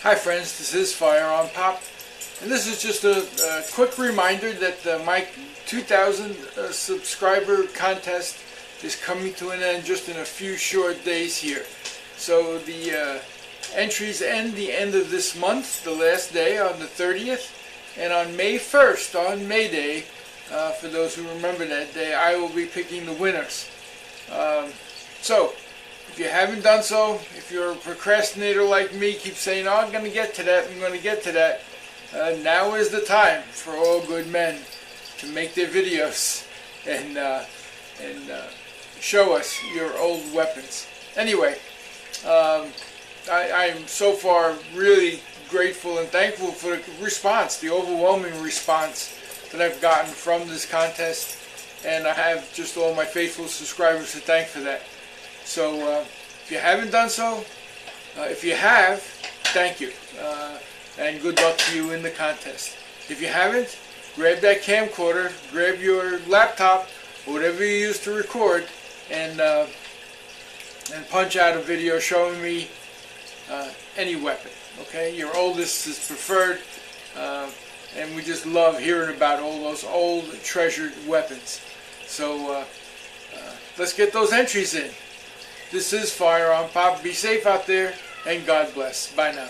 Hi friends, this is FirearmPop, and this is just a quick reminder that my 2,000 subscriber contest is coming to an end just in a few short days here. So the entries end the end of this month, the last day on the 30th, and on May 1st, on May Day, for those who remember that day, I will be picking the winners. So, if you haven't done so, if you're a procrastinator like me, keep saying, oh, I'm going to get to that, I'm going to get to that, now is the time for all good men to make their videos and show us your old weapons. Anyway, I'm so far really grateful and thankful for the response, the overwhelming response that I've gotten from this contest, and I have just all my faithful subscribers to thank for that. So if you haven't done so, if you have, thank you, and good luck to you in the contest. If you haven't, grab that camcorder, grab your laptop, or whatever you use to record, and punch out a video showing me any weapon. Okay, your oldest is preferred, and we just love hearing about all those old treasured weapons. So let's get those entries in. This is FirearmPop. Be safe out there, and God bless. Bye now.